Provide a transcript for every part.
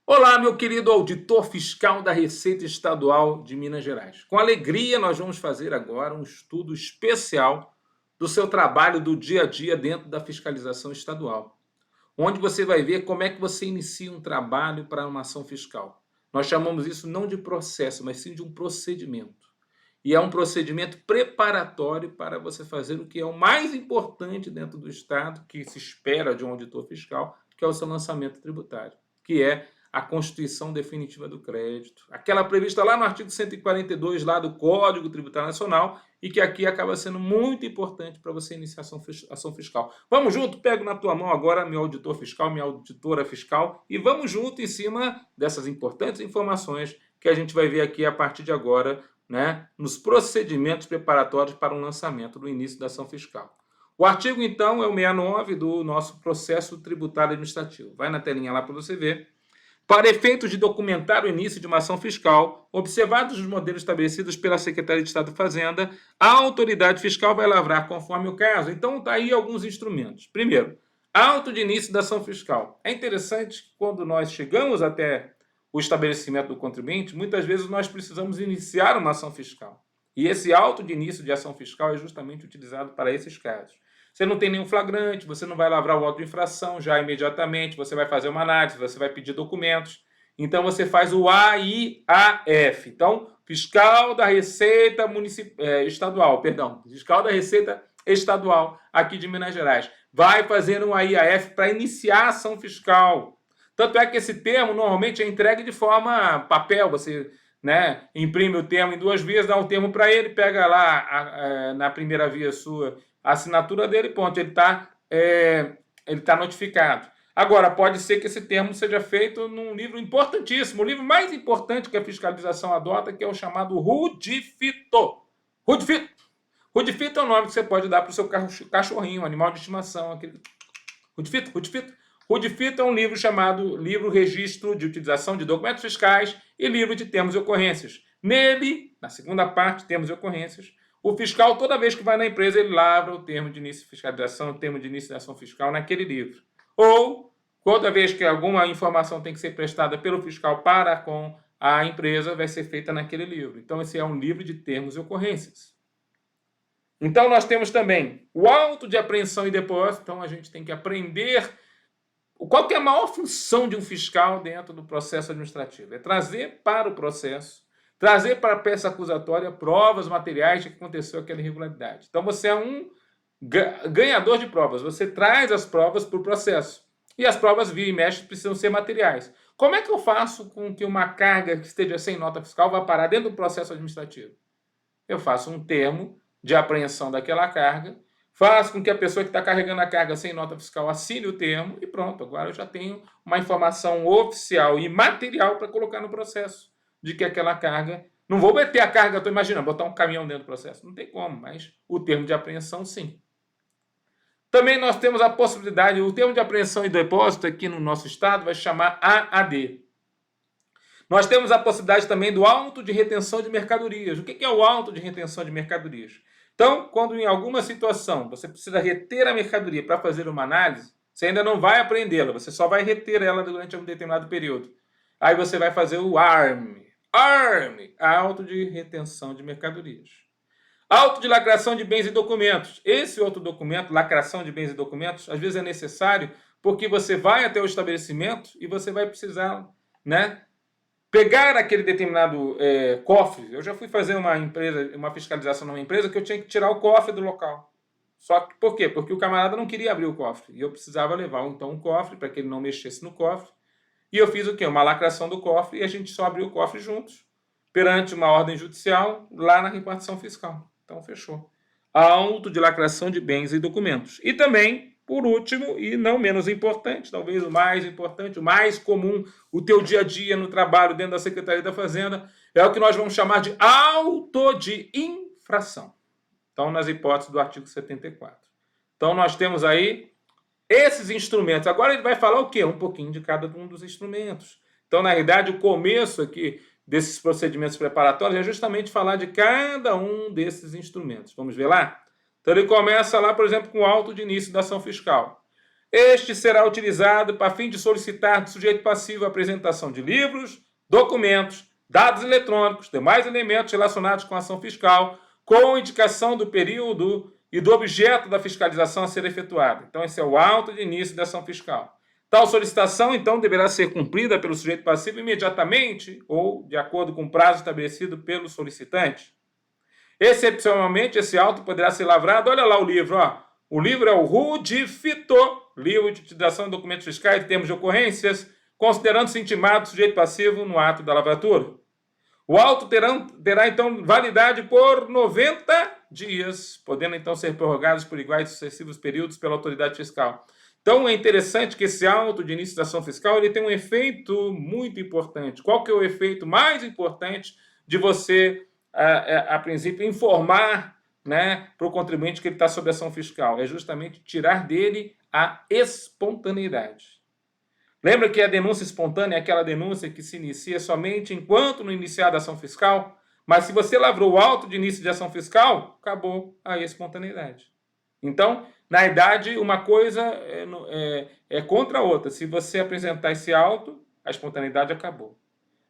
Olá, meu querido auditor fiscal da Receita Estadual de Minas Gerais. Com alegria, nós vamos fazer agora um estudo especial do seu trabalho do dia a dia dentro da fiscalização estadual, onde você vai ver como é que você inicia um trabalho para uma ação fiscal. Nós chamamos isso não de processo, mas sim de um procedimento. E é um procedimento preparatório para você fazer o que é o mais importante dentro do Estado, que se espera de um auditor fiscal, que é o seu lançamento tributário, que é a constituição definitiva do crédito, aquela prevista lá no artigo 142 lá do Código Tributário Nacional e que aqui acaba sendo muito importante para você iniciar ação fiscal. Vamos junto? Pego na tua mão agora meu auditor fiscal, minha auditora fiscal e vamos junto em cima dessas importantes informações que a gente vai ver aqui a partir de agora, né, nos procedimentos preparatórios para o lançamento do início da ação fiscal. O artigo, então, é o 69 do nosso processo tributário administrativo. Vai na telinha lá para você ver. Para efeitos de documentar o início de uma ação fiscal, observados os modelos estabelecidos pela Secretaria de Estado da Fazenda, a autoridade fiscal vai lavrar conforme o caso. Então, está aí alguns instrumentos. Primeiro, auto de início da ação fiscal. É interessante que quando nós chegamos até o estabelecimento do contribuinte, muitas vezes nós precisamos iniciar uma ação fiscal. E esse auto de início de ação fiscal é justamente utilizado para esses casos. Você não tem nenhum flagrante, você não vai lavrar o auto de infração já imediatamente, você vai fazer uma análise, você vai pedir documentos. Então, você faz o AIAF. Então, fiscal da Receita Estadual, perdão, fiscal da Receita Estadual aqui de Minas Gerais. Vai fazer um AIAF para iniciar a ação fiscal. Tanto é que esse termo normalmente é entregue de forma papel, você, né, imprime o termo em duas vias, dá um termo para ele, pega lá na primeira via sua a assinatura dele, ponto, ele tá notificado. Agora, pode ser que esse termo seja feito num livro importantíssimo, o livro mais importante que a fiscalização adota, que é o chamado Rudifito. Rudifito. Rudifito é o nome que você pode dar para o seu cachorrinho, animal de estimação, aquele Rudifito, Rudifito. Rudifito é um livro chamado Livro Registro de Utilização de Documentos Fiscais e Livro de Termos e Ocorrências. Nele, na segunda parte, Termos e Ocorrências, o fiscal, toda vez que vai na empresa, ele lavra o termo de início de fiscalização, o termo de início de ação fiscal naquele livro. Ou, toda vez que alguma informação tem que ser prestada pelo fiscal para com a empresa, vai ser feita naquele livro. Então, esse é um livro de termos e ocorrências. Então, nós temos também o auto de apreensão e depósito. Então, a gente tem que aprender qual que é a maior função de um fiscal dentro do processo administrativo. É trazer para o processo, trazer para a peça acusatória provas materiais de que aconteceu aquela irregularidade. Então, você é um ganhador de provas. Você traz as provas para o processo. E as provas via e mexe precisam ser materiais. Como é que eu faço com que uma carga que esteja sem nota fiscal vá parar dentro do processo administrativo? Eu faço um termo de apreensão daquela carga, faço com que a pessoa que está carregando a carga sem nota fiscal assine o termo e pronto, agora eu já tenho uma informação oficial e material para colocar no processo de que aquela carga... Não vou meter a carga, estou imaginando, botar um caminhão dentro do processo. Não tem como, mas o termo de apreensão, sim. Também nós temos a possibilidade, o termo de apreensão e depósito aqui no nosso estado vai chamar AAD. Nós temos a possibilidade também do auto de retenção de mercadorias. O que é o auto de retenção de mercadorias? Então, quando em alguma situação você precisa reter a mercadoria para fazer uma análise, você ainda não vai apreendê-la, você só vai reter ela durante um determinado período. Aí você vai fazer o ARM, auto de retenção de mercadorias. Auto de lacração de bens e documentos. Esse outro documento, lacração de bens e documentos, às vezes é necessário porque você vai até o estabelecimento e você vai precisar, né, pegar aquele determinado cofre. Eu já fui fazer uma fiscalização numa empresa que eu tinha que tirar o cofre do local. Só que por quê? Porque o camarada não queria abrir o cofre. E eu precisava levar então um cofre para que ele não mexesse no cofre. E eu fiz o quê? Uma lacração do cofre e a gente só abriu o cofre juntos, perante uma ordem judicial, lá na repartição fiscal. Então, fechou. Auto de lacração de bens e documentos. E também, por último, e não menos importante, talvez o mais importante, o mais comum, o teu dia a dia no trabalho dentro da Secretaria da Fazenda, é o que nós vamos chamar de auto de infração. Então, nas hipóteses do artigo 74. Então, nós temos aí esses instrumentos. Agora ele vai falar o quê? Um pouquinho de cada um dos instrumentos. Então, na realidade, o começo aqui desses procedimentos preparatórios é justamente falar de cada um desses instrumentos. Vamos ver lá? Então, ele começa lá, por exemplo, com o auto de início da ação fiscal. Este será utilizado para fim de solicitar do sujeito passivo a apresentação de livros, documentos, dados eletrônicos, demais elementos relacionados com a ação fiscal, com indicação do período e do objeto da fiscalização a ser efetuada. Então, esse é o auto de início da ação fiscal. Tal solicitação, então, deverá ser cumprida pelo sujeito passivo imediatamente ou de acordo com o prazo estabelecido pelo solicitante. Excepcionalmente, esse auto poderá ser lavrado. Olha lá o livro, ó. O livro é o RUDIFITO, Livro de Utilização de Documentos Fiscais e Termos de Ocorrências, considerando-se intimado o sujeito passivo no ato da lavratura. O auto terá, então, validade por 90 dias, podendo, então, ser prorrogados por iguais e sucessivos períodos pela autoridade fiscal. Então, é interessante que esse auto de início da ação fiscal ele tem um efeito muito importante. Qual que é o efeito mais importante de você, a princípio, informar, né, para o contribuinte que ele está sob ação fiscal? É justamente tirar dele a espontaneidade. Lembra que a denúncia espontânea é aquela denúncia que se inicia somente enquanto no iniciar da ação fiscal? Mas se você lavrou o auto de início de ação fiscal, acabou a espontaneidade. Então, na verdade, uma coisa é contra a outra. Se você apresentar esse auto, a espontaneidade acabou.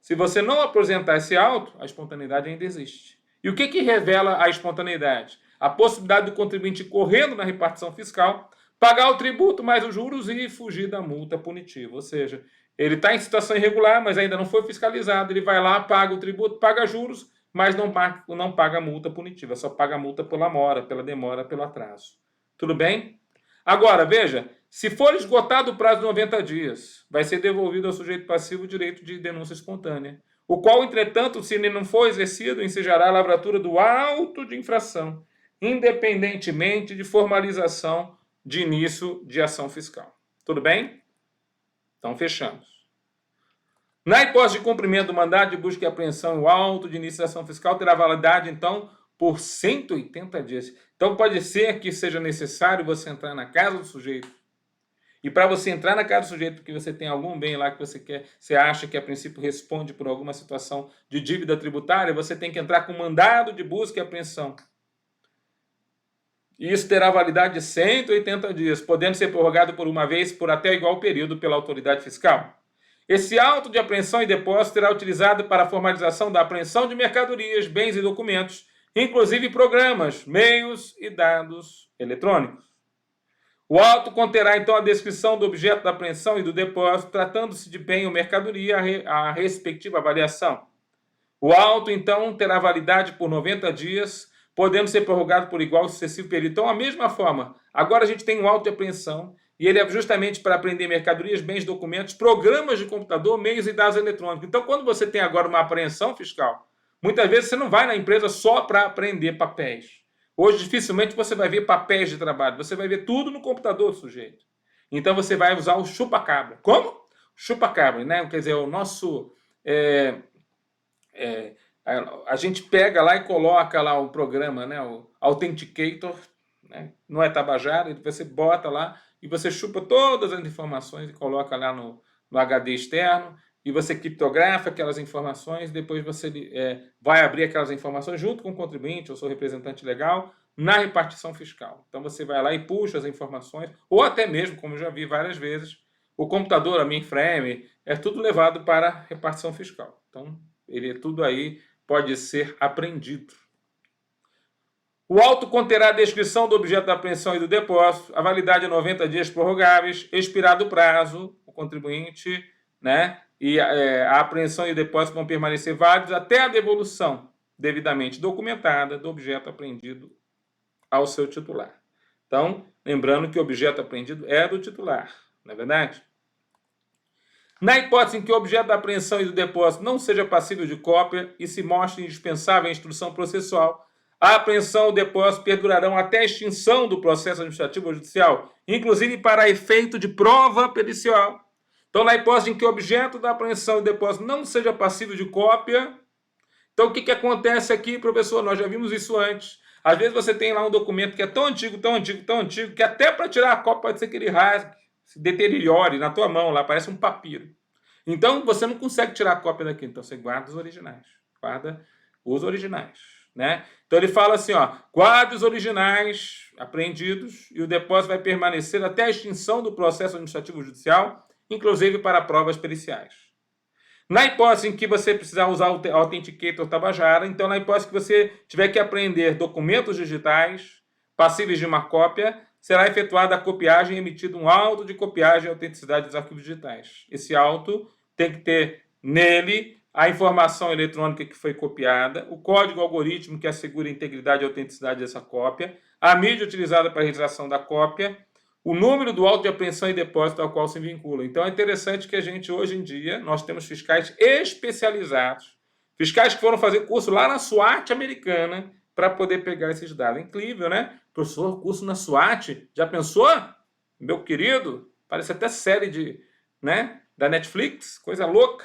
Se você não apresentar esse auto, a espontaneidade ainda existe. E o que revela a espontaneidade? A possibilidade do contribuinte correndo na repartição fiscal, pagar o tributo mais os juros e fugir da multa punitiva. Ou seja, ele está em situação irregular, mas ainda não foi fiscalizado. Ele vai lá, paga o tributo, paga juros, mas não paga a multa punitiva. Só paga a multa pela mora, pela demora, pelo atraso. Tudo bem? Agora, veja, se for esgotado o prazo de 90 dias, vai ser devolvido ao sujeito passivo o direito de denúncia espontânea, o qual, entretanto, se ele não for exercido, ensejará a lavratura do auto de infração, independentemente de formalização de início de ação fiscal. Tudo bem? Então, fechamos. Na hipótese de cumprimento do mandado de busca e apreensão, o auto de início da ação fiscal terá validade, então, por 180 dias. Então, pode ser que seja necessário você entrar na casa do sujeito. E para você entrar na casa do sujeito, porque você tem algum bem lá que você acha que a princípio responde por alguma situação de dívida tributária, você tem que entrar com mandado de busca e apreensão. E isso terá validade de 180 dias, podendo ser prorrogado por uma vez por até igual período pela autoridade fiscal. Esse auto de apreensão e depósito será utilizado para a formalização da apreensão de mercadorias, bens e documentos, inclusive programas, meios e dados eletrônicos. O auto conterá, então, a descrição do objeto da apreensão e do depósito, tratando-se de bem ou mercadoria, a respectiva avaliação. O auto, então, terá validade por 90 dias, podendo ser prorrogado por igual ou sucessivo período. Então, a mesma forma, agora a gente tem um auto de apreensão, e ele é justamente para apreender mercadorias, bens, documentos, programas de computador, meios e dados eletrônicos. Então, quando você tem agora uma apreensão fiscal, muitas vezes você não vai na empresa só para apreender papéis. Hoje, dificilmente você vai ver papéis de trabalho. Você vai ver tudo no computador do sujeito. Então, você vai usar o chupa-cabra. Como? Chupa-cabra, né? Quer dizer, o nosso... a gente pega lá e coloca lá o programa, né? O Authenticator, né? Não é Tabajara, e você bota lá e você chupa todas as informações e coloca lá no HD externo, e você criptografa aquelas informações, depois você vai abrir aquelas informações junto com o contribuinte ou seu representante legal na repartição fiscal. Então você vai lá e puxa as informações, ou até mesmo, como eu já vi várias vezes, o computador, a mainframe, é tudo levado para a repartição fiscal. Então, tudo aí pode ser apreendido. O auto conterá a descrição do objeto da apreensão e do depósito, a validade é 90 dias prorrogáveis, expirado o prazo, o contribuinte, né? E a apreensão e o depósito vão permanecer válidos até a devolução devidamente documentada do objeto apreendido ao seu titular. Então, lembrando que o objeto apreendido é do titular, não é verdade? Na hipótese em que o objeto da apreensão e do depósito não seja passível de cópia e se mostre indispensável à instrução processual, a apreensão e o depósito perdurarão até a extinção do processo administrativo ou judicial, inclusive para efeito de prova pericial. Então, na hipótese em que o objeto da apreensão e depósito não seja passível de cópia, então o que acontece aqui, professor? Nós já vimos isso antes. Às vezes você tem lá um documento que é tão antigo, tão antigo, tão antigo, que até para tirar a cópia pode ser que ele rasgue, se deteriore na tua mão, lá parece um papiro. Então, você não consegue tirar a cópia daqui. Então, você guarda os originais. Guarda os originais. né? Então ele fala assim, ó, guarde os originais apreendidos e o depósito vai permanecer até a extinção do processo administrativo judicial, inclusive para provas periciais. Na hipótese em que você precisar usar o Authenticator Tabajara, então na hipótese que você tiver que apreender documentos digitais passíveis de uma cópia, será efetuada a copiagem e emitido um auto de copiagem e autenticidade dos arquivos digitais. Esse auto tem que ter nele a informação eletrônica que foi copiada, o código algoritmo que assegura a integridade e autenticidade dessa cópia, a mídia utilizada para a realização da cópia, o número do auto de apreensão e depósito ao qual se vincula. Então é interessante que a gente, hoje em dia, nós temos fiscais especializados, fiscais que foram fazer curso lá na SWAT americana para poder pegar esses dados. Incrível, né? Professor, curso na SWAT, já pensou? Meu querido, parece até série da Netflix, coisa louca.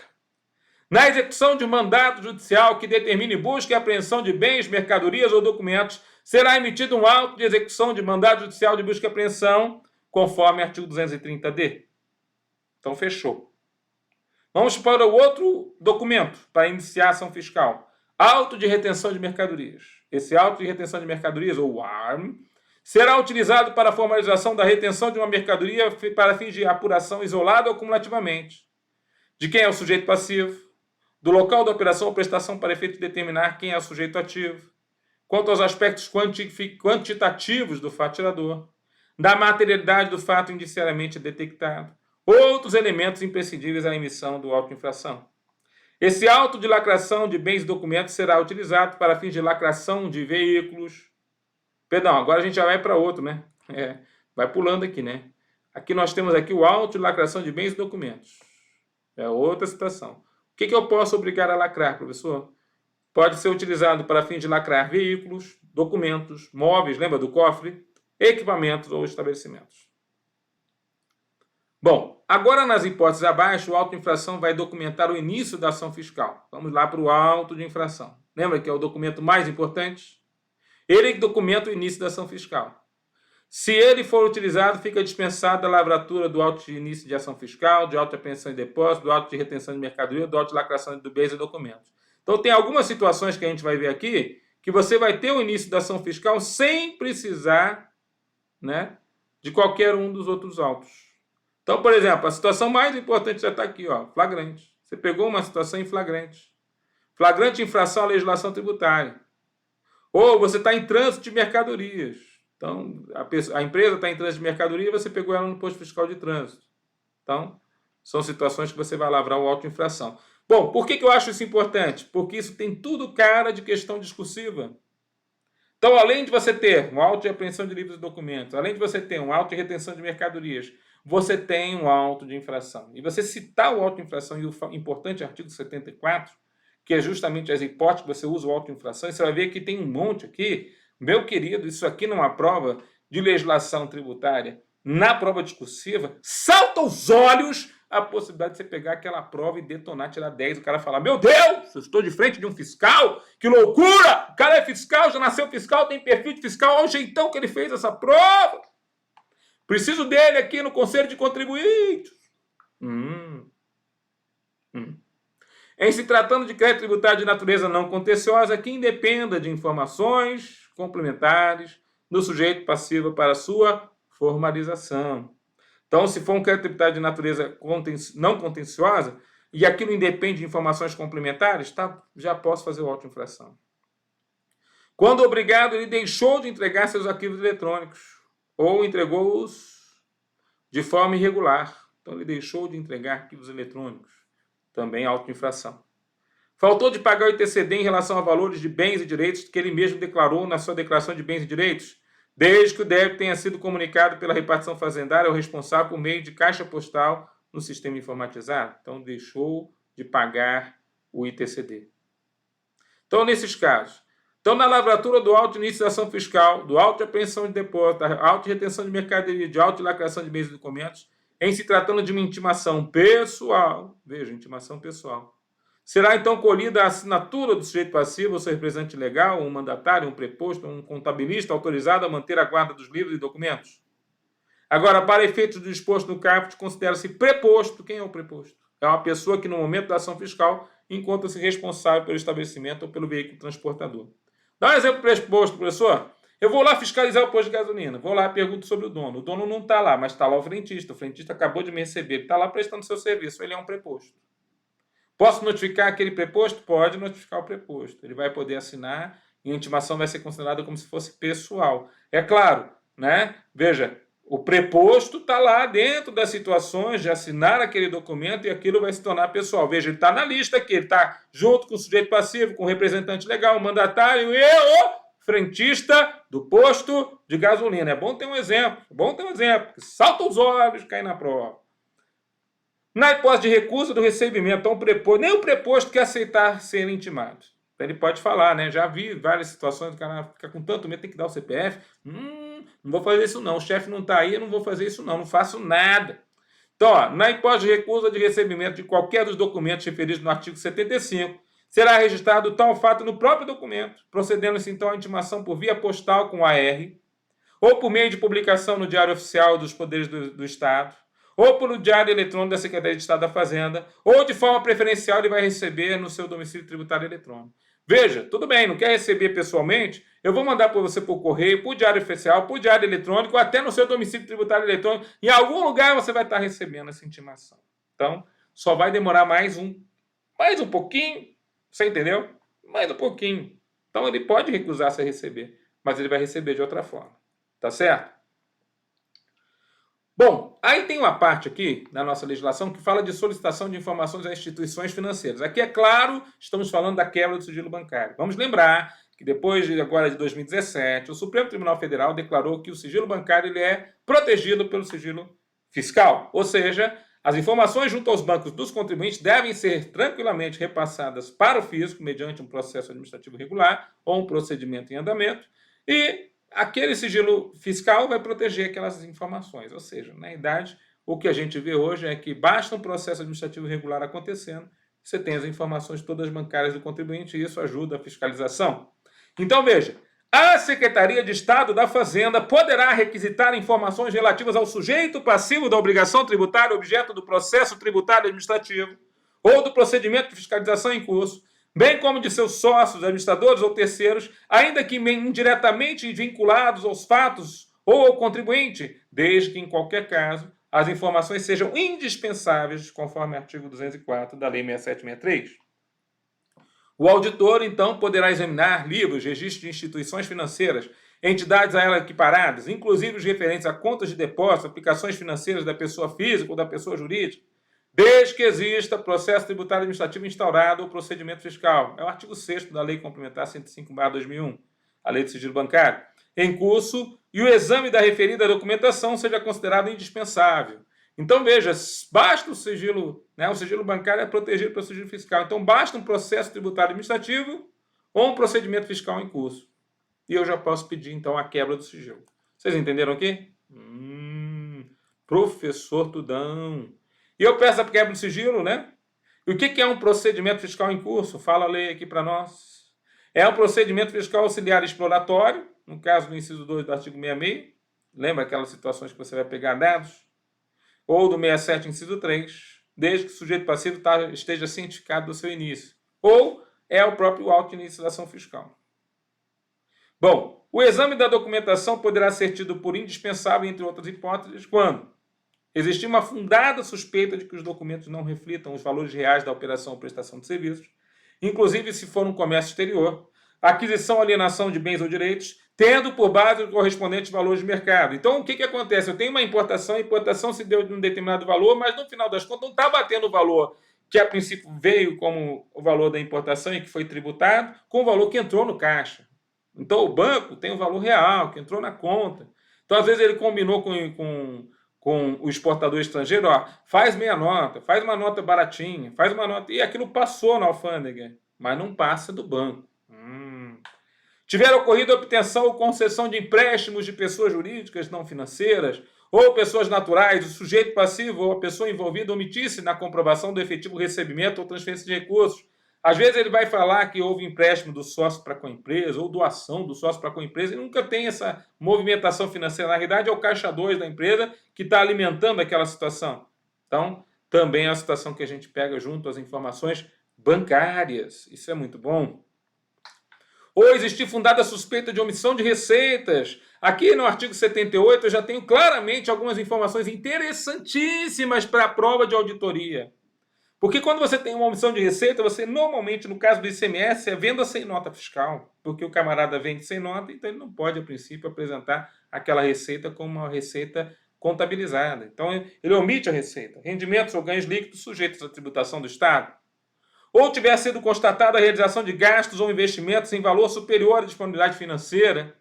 Na execução de um mandado judicial que determine busca e apreensão de bens, mercadorias ou documentos, será emitido um auto de execução de mandado judicial de busca e apreensão, conforme artigo 230-D. Então, fechou. Vamos para o outro documento para iniciar a ação fiscal. Auto de retenção de mercadorias. Esse auto de retenção de mercadorias, ou ARM, será utilizado para a formalização da retenção de uma mercadoria para fins de apuração isolada ou cumulativamente. De quem é o sujeito passivo, do local da operação ou prestação para efeito de determinar quem é o sujeito ativo, quanto aos aspectos quantitativos do fato tirador, da materialidade do fato indiciariamente detectado, outros elementos imprescindíveis à emissão do auto de infração. Esse auto de lacração de bens e documentos será utilizado para fins de lacração de veículos. Perdão, agora a gente já vai para outro, né? Vai pulando aqui, né? Aqui nós temos aqui o auto de lacração de bens e documentos. É outra situação. O que eu posso obrigar a lacrar, professor? Pode ser utilizado para fins de lacrar veículos, documentos, móveis, lembra do cofre? Equipamentos ou estabelecimentos. Bom, agora nas hipóteses abaixo, o auto de infração vai documentar o início da ação fiscal. Vamos lá para o auto de infração. Lembra que é o documento mais importante? Ele documenta o início da ação fiscal. Se ele for utilizado, fica dispensada a lavratura do auto de início de ação fiscal, de auto de apreensão e depósito, do auto de retenção de mercadoria, do auto de lacração de bens e documentos. Então, tem algumas situações que a gente vai ver aqui que você vai ter o início da ação fiscal sem precisar, né, de qualquer um dos outros autos. Então, por exemplo, a situação mais importante já está aqui, ó, flagrante. Você pegou uma situação em flagrante. Flagrante infração à legislação tributária. Ou você está em trânsito de mercadorias. Então, a empresa está em trânsito de mercadoria e você pegou ela no posto fiscal de trânsito. Então, são situações que você vai lavrar o auto de infração. Bom, por que eu acho isso importante? Porque isso tem tudo cara de questão discursiva. Então, além de você ter um auto de apreensão de livros e documentos, além de você ter um auto de retenção de mercadorias, você tem um auto de infração. E você citar o auto de infração e o importante artigo 74, que é justamente as hipóteses que você usa o auto de infração, e você vai ver que tem um monte aqui. Meu querido, isso aqui numa prova de legislação tributária, na prova discursiva, salta aos olhos a possibilidade de você pegar aquela prova e detonar, tirar 10, o cara falar, meu Deus, eu estou de frente de um fiscal, que loucura, o cara é fiscal, já nasceu fiscal, tem perfil de fiscal, olha o jeitão que ele fez essa prova, preciso dele aqui no Conselho de Contribuintes. Em se tratando de crédito tributário de natureza não contenciosa, que independa de informações complementares do sujeito passivo para sua formalização. Então, se for um crédito tributário de natureza não contenciosa e aquilo independe de informações complementares, já posso fazer o auto de infração. Quando obrigado, ele deixou de entregar seus arquivos eletrônicos ou entregou-os de forma irregular. Então, ele deixou de entregar arquivos eletrônicos. Também auto de infração. Faltou de pagar o ITCD em relação a valores de bens e direitos que ele mesmo declarou na sua declaração de bens e direitos, desde que o débito tenha sido comunicado pela repartição fazendária ao responsável por meio de caixa postal no sistema informatizado. Então, deixou de pagar o ITCD. Então, nesses casos, na lavratura do auto de início da ação fiscal, do auto de apreensão de depósito, da auto de retenção de mercadoria, de auto de lacração de bens e documentos, em se tratando de uma intimação pessoal, veja, intimação pessoal, será então colhida a assinatura do sujeito passivo, ou seu representante legal, um mandatário, um preposto, um contabilista autorizado a manter a guarda dos livros e documentos. Agora, para efeitos do disposto no caput, considera-se preposto. Quem é o preposto? É uma pessoa que, no momento da ação fiscal, encontra-se responsável pelo estabelecimento ou pelo veículo transportador. Dá um exemplo preposto, professor. Eu vou lá fiscalizar o posto de gasolina, vou lá, pergunto sobre o dono. O dono não está lá, mas está lá o frentista acabou de me receber, ele está lá prestando seu serviço, ele é um preposto. Posso notificar aquele preposto? Pode notificar o preposto. Ele vai poder assinar e a intimação vai ser considerada como se fosse pessoal. É claro, né? Veja, o preposto está lá dentro das situações de assinar aquele documento e aquilo vai se tornar pessoal. Veja, ele está na lista aqui, ele está junto com o sujeito passivo, com o representante legal, o mandatário e o frentista do posto de gasolina. É bom ter um exemplo, que salta os olhos, cai na prova. Na hipótese de recusa do recebimento, então, nem o preposto quer aceitar ser intimado. Ele pode falar, né? Já vi várias situações, o cara fica com tanto medo, tem que dar o CPF. Não vou fazer isso não, o chefe não está aí, eu não vou fazer isso não faço nada. Então, ó, na hipótese de recusa de recebimento de qualquer dos documentos referidos no artigo 75, será registrado tal fato no próprio documento, procedendo-se então à intimação por via postal com AR, ou por meio de publicação no Diário Oficial dos Poderes do Estado, ou pelo Diário Eletrônico da Secretaria de Estado da Fazenda, ou de forma preferencial ele vai receber no seu domicílio tributário eletrônico. Veja, tudo bem, não quer receber pessoalmente? Eu vou mandar para você por correio, por Diário Oficial, por Diário Eletrônico, até no seu domicílio tributário eletrônico. Em algum lugar você vai estar recebendo essa intimação. Então, só vai demorar mais um pouquinho, você entendeu? Mais um pouquinho. Então, ele pode recusar-se a receber, mas ele vai receber de outra forma. Tá certo? Bom, aí tem uma parte aqui na nossa legislação que fala de solicitação de informações a instituições financeiras. Aqui, é claro, estamos falando da quebra do sigilo bancário. Vamos lembrar que depois agora de 2017, o Supremo Tribunal Federal declarou que o sigilo bancário ele é protegido pelo sigilo fiscal. Ou seja, as informações junto aos bancos dos contribuintes devem ser tranquilamente repassadas para o fisco mediante um processo administrativo regular ou um procedimento em andamento e aquele sigilo fiscal vai proteger aquelas informações. Ou seja, na verdade, o que a gente vê hoje é que basta um processo administrativo regular acontecendo, você tem as informações todas bancárias do contribuinte e isso ajuda a fiscalização. Então, veja, a Secretaria de Estado da Fazenda poderá requisitar informações relativas ao sujeito passivo da obrigação tributária, objeto do processo tributário administrativo ou do procedimento de fiscalização em curso, bem como de seus sócios, administradores ou terceiros, ainda que indiretamente vinculados aos fatos ou ao contribuinte, desde que, em qualquer caso, as informações sejam indispensáveis, conforme o artigo 204 da Lei 6763. O auditor, então, poderá examinar livros, registros de instituições financeiras, entidades a ela equiparadas, inclusive os referentes a contas de depósito, aplicações financeiras da pessoa física ou da pessoa jurídica, desde que exista processo tributário administrativo instaurado ou procedimento fiscal. É o artigo 6º da Lei Complementar 105/2001, a Lei de Sigilo Bancário, em curso e o exame da referida documentação seja considerado indispensável. Então, veja, basta o sigilo bancário é protegido pelo sigilo fiscal. Então, basta um processo tributário administrativo ou um procedimento fiscal em curso. E eu já posso pedir, então, a quebra do sigilo. Vocês entenderam aqui? Professor Tudão. E eu peço a quebra do sigilo, né? E o que é um procedimento fiscal em curso? Fala a lei aqui para nós. É um procedimento fiscal auxiliar exploratório, no caso do inciso 2 do artigo 66. Lembra aquelas situações que você vai pegar dados? Ou do 67, inciso 3, desde que o sujeito passivo esteja cientificado do seu início. Ou é o próprio auto de início da ação fiscal. Bom, o exame da documentação poderá ser tido por indispensável, entre outras hipóteses, quando existir uma fundada suspeita de que os documentos não reflitam os valores reais da operação ou prestação de serviços, inclusive se for um comércio exterior, aquisição ou alienação de bens ou direitos, tendo por base os correspondentes valores de mercado. Então, o que acontece? Eu tenho uma importação, a importação se deu de um determinado valor, mas no final das contas não está batendo o valor que a princípio veio como o valor da importação e que foi tributado, com o valor que entrou no caixa. Então, o banco tem o valor real, que entrou na conta. Então, às vezes, ele combinou com o exportador estrangeiro, ó, faz meia nota, faz uma nota baratinha, faz uma nota... E aquilo passou na alfândega, mas não passa do banco. Tiver ocorrido a obtenção ou concessão de empréstimos de pessoas jurídicas não financeiras ou pessoas naturais, o sujeito passivo ou a pessoa envolvida omitisse na comprovação do efetivo recebimento ou transferência de recursos. Às vezes ele vai falar que houve empréstimo do sócio para com a empresa ou doação do sócio para com a empresa e nunca tem essa movimentação financeira. Na realidade, é o caixa 2 da empresa que está alimentando aquela situação. Então, também é a situação que a gente pega junto às informações bancárias. Isso é muito bom. ou existir fundada suspeita de omissão de receitas. Aqui no artigo 78 eu já tenho claramente algumas informações interessantíssimas para a prova de auditoria. Porque quando você tem uma omissão de receita, você normalmente, no caso do ICMS, é venda sem nota fiscal. Porque o camarada vende sem nota, então ele não pode, a princípio, apresentar aquela receita como uma receita contabilizada. Então ele omite a receita. Rendimentos ou ganhos líquidos sujeitos à tributação do Estado. Ou tiver sido constatada a realização de gastos ou investimentos em valor superior à disponibilidade financeira.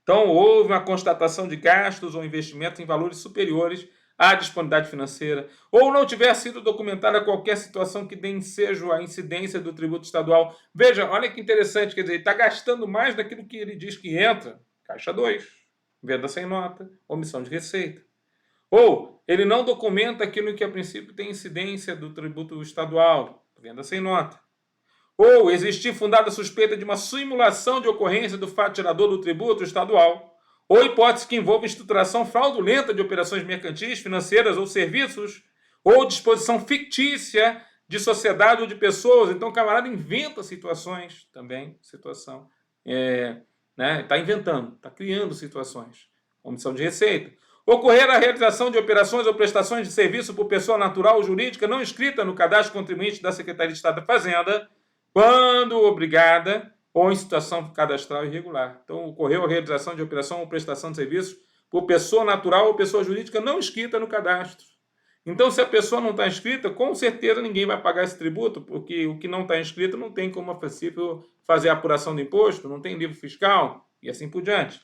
Então, houve uma constatação de gastos ou investimentos em valores superiores à disponibilidade financeira. Ou não tiver sido documentada qualquer situação que dê ensejo à incidência do tributo estadual. Veja, olha que interessante, quer dizer, ele está gastando mais daquilo que ele diz que entra. Caixa 2, venda sem nota, omissão de receita. Ou ele não documenta aquilo que a princípio tem incidência do tributo estadual, venda sem nota. Ou existir fundada suspeita de uma simulação de ocorrência do fato gerador do tributo estadual, ou hipótese que envolva estruturação fraudulenta de operações mercantis, financeiras ou serviços, ou disposição fictícia de sociedade ou de pessoas. Então o camarada inventa situações também, está inventando, está criando situações. Omissão de receita. Ocorrer a realização de operações ou prestações de serviço por pessoa natural ou jurídica não inscrita no cadastro contribuinte da Secretaria de Estado da Fazenda, quando obrigada ou em situação cadastral irregular. Então, ocorreu a realização de operação ou prestação de serviço por pessoa natural ou pessoa jurídica não inscrita no cadastro. Então, se a pessoa não está inscrita, com certeza ninguém vai pagar esse tributo, porque o que não está inscrito não tem como, a princípio, fazer a apuração do imposto, não tem livro fiscal e assim por diante.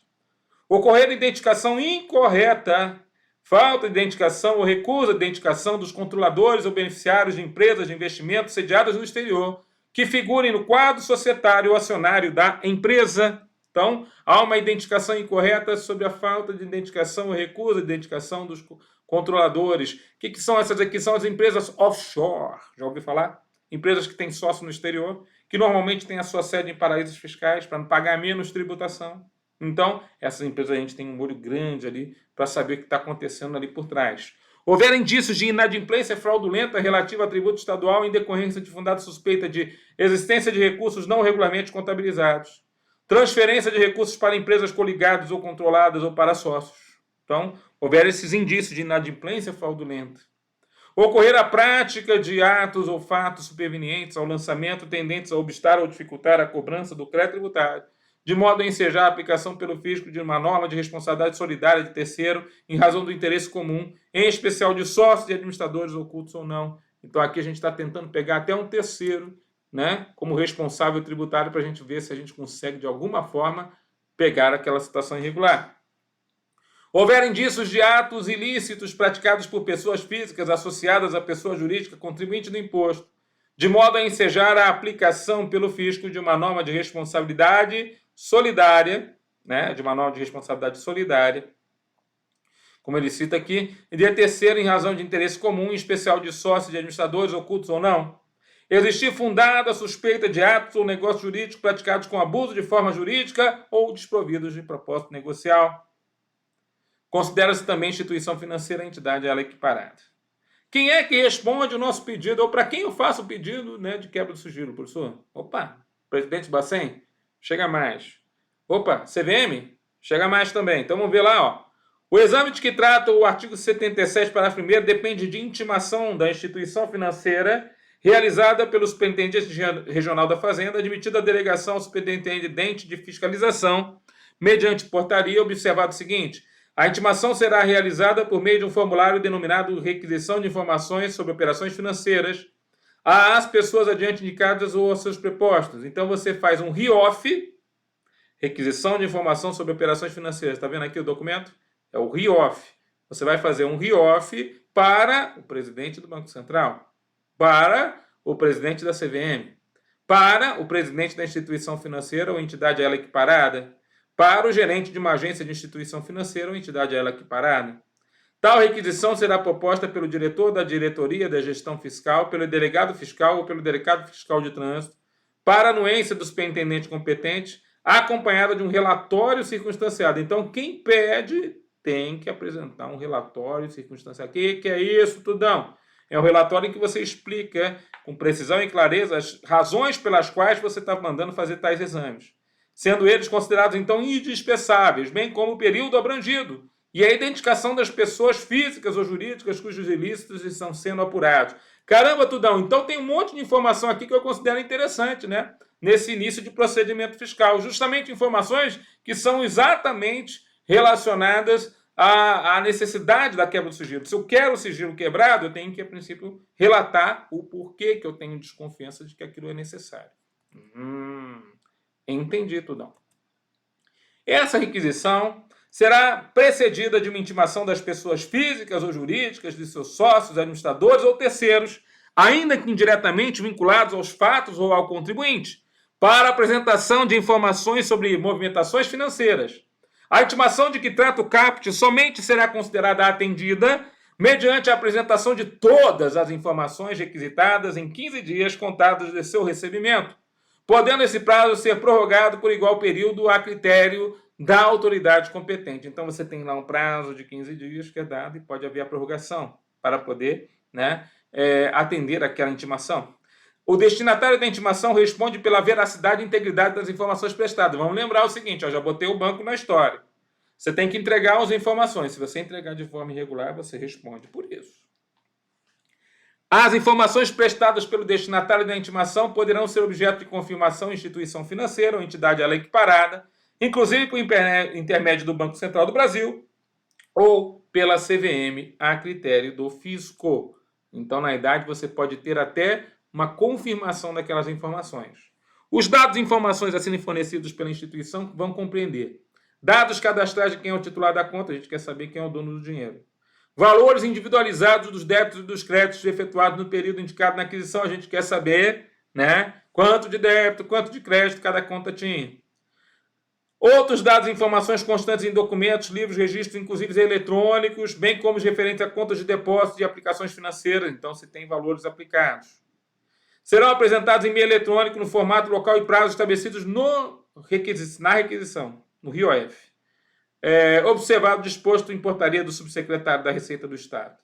Ocorrer identificação incorreta, falta de identificação ou recusa de identificação dos controladores ou beneficiários de empresas de investimento sediadas no exterior, que figurem no quadro societário ou acionário da empresa. Então, há uma identificação incorreta sobre a falta de identificação ou recusa de identificação dos controladores. O que são essas aqui? São as empresas offshore. Já ouviu falar? Empresas que têm sócio no exterior, que normalmente têm a sua sede em paraísos fiscais para não pagar menos tributação. Então, essas empresas a gente tem um olho grande ali para saber o que está acontecendo ali por trás. Houver indícios de inadimplência fraudulenta relativa a tributo estadual em decorrência de fundada suspeita de existência de recursos não regularmente contabilizados. Transferência de recursos para empresas coligadas ou controladas ou para sócios. Então, houver esses indícios de inadimplência fraudulenta. Ocorrer a prática de atos ou fatos supervenientes ao lançamento tendentes a obstar ou dificultar a cobrança do crédito tributário, de modo a ensejar a aplicação pelo fisco de uma norma de responsabilidade solidária de terceiro em razão do interesse comum, em especial de sócios e administradores ocultos ou não. Então aqui a gente está tentando pegar até um terceiro, né, como responsável tributário para a gente ver se a gente consegue de alguma forma pegar aquela situação irregular. Houver indícios de atos ilícitos praticados por pessoas físicas associadas à pessoa jurídica contribuinte do imposto, de modo a ensejar a aplicação pelo fisco de uma norma de responsabilidade solidária, né, de uma norma de responsabilidade solidária, como ele cita aqui, e de terceiro em razão de interesse comum, em especial de sócios e administradores ocultos ou não. Existir fundada suspeita de atos ou negócios jurídicos praticados com abuso de forma jurídica ou desprovidos de propósito negocial. Considera-se também instituição financeira a entidade a ela equiparada. Quem é que responde o nosso pedido, ou para quem eu faço o pedido, né, de quebra de sigilo, professor? Opa, presidente Bacen, chega mais. Opa, CVM, chega mais também. Então vamos ver lá, ó. O exame de que trata o artigo 77, parágrafo 1º, depende de intimação da instituição financeira realizada pelo superintendente regional da Fazenda, admitida a delegação ao superintendente de fiscalização, mediante portaria, observado o seguinte: a intimação será realizada por meio de um formulário denominado requisição de informações sobre operações financeiras às pessoas adiante indicadas ou aos seus prepostos. Então você faz um RIOF, requisição de informação sobre operações financeiras. Está vendo aqui o documento? É o RIOF. Você vai fazer um RIOF para o presidente do Banco Central, para o presidente da CVM, para o presidente da instituição financeira ou entidade a ela equiparada, para o gerente de uma agência de instituição financeira ou entidade a ela equiparada. Tal requisição será proposta pelo diretor da diretoria da gestão fiscal, pelo delegado fiscal ou pelo delegado fiscal de trânsito, para anuência do superintendente competente, acompanhada de um relatório circunstanciado. Então, quem pede tem que apresentar um relatório circunstanciado. O que é isso, Tudão? É um relatório em que você explica com precisão e clareza as razões pelas quais você está mandando fazer tais exames, sendo eles considerados, então, indispensáveis, bem como o período abrangido e a identificação das pessoas físicas ou jurídicas cujos ilícitos estão sendo apurados. Caramba, Tudão, então tem um monte de informação aqui que eu considero interessante, né? Nesse início de procedimento fiscal. Justamente informações que são exatamente relacionadas à necessidade da quebra do sigilo. Se eu quero o sigilo quebrado, eu tenho que, a princípio, relatar o porquê que eu tenho desconfiança de que aquilo é necessário. Entendi, Tudão. Essa requisição será precedida de uma intimação das pessoas físicas ou jurídicas, de seus sócios, administradores ou terceiros, ainda que indiretamente vinculados aos fatos ou ao contribuinte, para apresentação de informações sobre movimentações financeiras. A intimação de que trata o caput somente será considerada atendida mediante a apresentação de todas as informações requisitadas em 15 dias contados de seu recebimento, podendo esse prazo ser prorrogado por igual período a critério da autoridade competente. Então, você tem lá um prazo de 15 dias que é dado e pode haver a prorrogação para poder, né, atender aquela intimação. O destinatário da intimação responde pela veracidade e integridade das informações prestadas. Vamos lembrar o seguinte, já botei o banco na história. Você tem que entregar as informações. Se você entregar de forma irregular, você responde por isso. As informações prestadas pelo destinatário da intimação poderão ser objeto de confirmação em instituição financeira ou entidade a lei equiparada, inclusive por intermédio do Banco Central do Brasil ou pela CVM a critério do fisco. Então, na idade, você pode ter até uma confirmação daquelas informações. Os dados e informações a serem fornecidos pela instituição vão compreender dados cadastrais de quem é o titular da conta, a gente quer saber quem é o dono do dinheiro. Valores individualizados dos débitos e dos créditos efetuados no período indicado na aquisição, a gente quer saber, né, quanto de débito, quanto de crédito cada conta tinha. Outros dados e informações constantes em documentos, livros, registros, inclusive eletrônicos, bem como os referentes a contas de depósito e aplicações financeiras, então se tem valores aplicados. Serão apresentados em meio eletrônico no formato, local e prazo estabelecidos na requisição, no RIOF. Observado o disposto em portaria do subsecretário da Receita do Estado.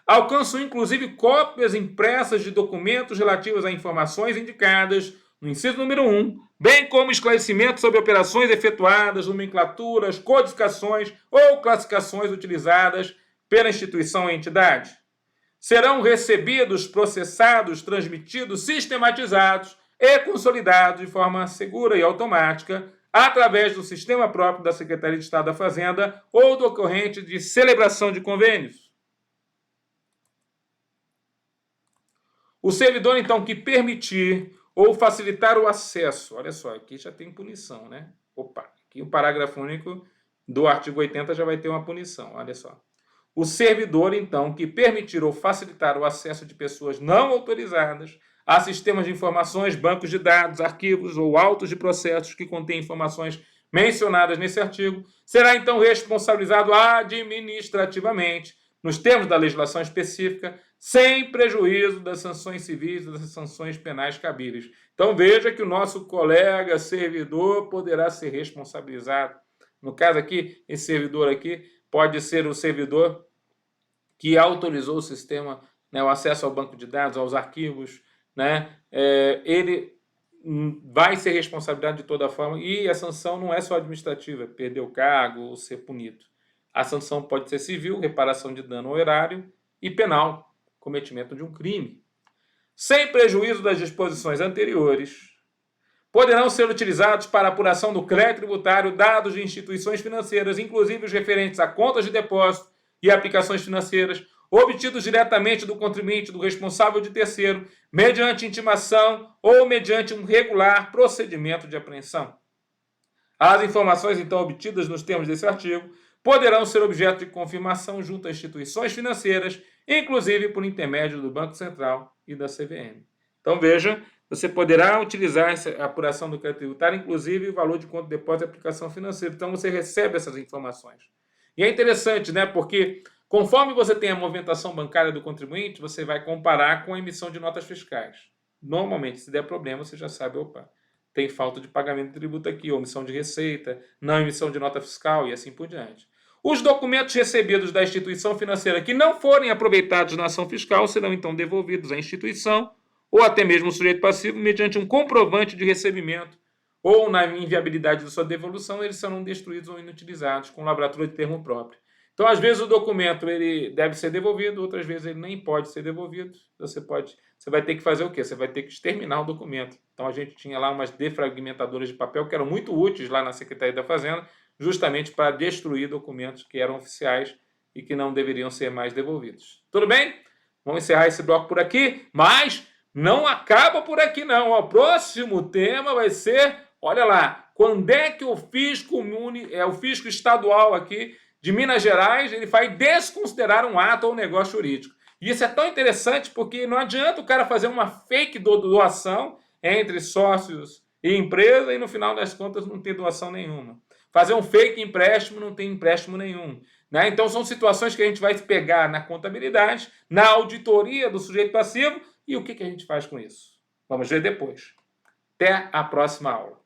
Alcançam, inclusive, cópias impressas de documentos relativos a informações indicadas no inciso número 1, bem como esclarecimentos sobre operações efetuadas, nomenclaturas, codificações ou classificações utilizadas pela instituição ou entidade. Serão recebidos, processados, transmitidos, sistematizados e consolidados de forma segura e automática através do sistema próprio da Secretaria de Estado da Fazenda ou do ocorrente de celebração de convênios. O servidor, então, que permitir ou facilitar o acesso, olha só, aqui já tem punição, né? Opa, aqui o parágrafo único do artigo 80 já vai ter uma punição, olha só. O servidor, então, que permitir ou facilitar o acesso de pessoas não autorizadas a sistemas de informações, bancos de dados, arquivos ou autos de processos que contêm informações mencionadas nesse artigo, será então responsabilizado administrativamente, nos termos da legislação específica, sem prejuízo das sanções civis e das sanções penais cabíveis. Então veja que o nosso colega servidor poderá ser responsabilizado. No caso aqui, esse servidor aqui pode ser o servidor que autorizou o sistema, né, o acesso ao banco de dados, aos arquivos, né, ele vai ser responsabilizado de toda forma e a sanção não é só administrativa, perder o cargo ou ser punido. A sanção pode ser civil, reparação de dano ao erário e penal, cometimento de um crime. Sem prejuízo das disposições anteriores, poderão ser utilizados para apuração do crédito tributário dados de instituições financeiras, inclusive os referentes a contas de depósito e aplicações financeiras, obtidos diretamente do contribuinte, do responsável de terceiro, mediante intimação ou mediante um regular procedimento de apreensão. As informações, então, obtidas nos termos desse artigo, poderão ser objeto de confirmação junto a instituições financeiras, inclusive por intermédio do Banco Central e da CVM. Então, veja, você poderá utilizar essa apuração do crédito tributário, inclusive o valor de conta de depósito e aplicação financeira. Então, você recebe essas informações. E é interessante, né? Porque conforme você tem a movimentação bancária do contribuinte, você vai comparar com a emissão de notas fiscais. Normalmente, se der problema, você já sabe, opa, tem falta de pagamento de tributo aqui, omissão de receita, não emissão de nota fiscal e assim por diante. Os documentos recebidos da instituição financeira que não forem aproveitados na ação fiscal serão então devolvidos à instituição ou até mesmo ao sujeito passivo mediante um comprovante de recebimento ou na inviabilidade da sua devolução, eles serão destruídos ou inutilizados com lavratura de termo próprio. Então, às vezes, o documento ele deve ser devolvido, outras vezes ele nem pode ser devolvido. Você vai ter que fazer o quê? Você vai ter que exterminar o documento. Então, a gente tinha lá umas defragmentadoras de papel que eram muito úteis lá na Secretaria da Fazenda, justamente para destruir documentos que eram oficiais e que não deveriam ser mais devolvidos. Tudo bem? Vamos encerrar esse bloco por aqui, mas não acaba por aqui não. O próximo tema vai ser, olha lá, quando é que o fisco estadual aqui de Minas Gerais ele vai desconsiderar um ato ou negócio jurídico. E isso é tão interessante porque não adianta o cara fazer uma fake doação entre sócios e empresa e no final das contas não ter doação nenhuma. Fazer um fake empréstimo não tem empréstimo nenhum. Né? Então são situações que a gente vai pegar na contabilidade, na auditoria do sujeito passivo e o que a gente faz com isso? Vamos ver depois. Até a próxima aula.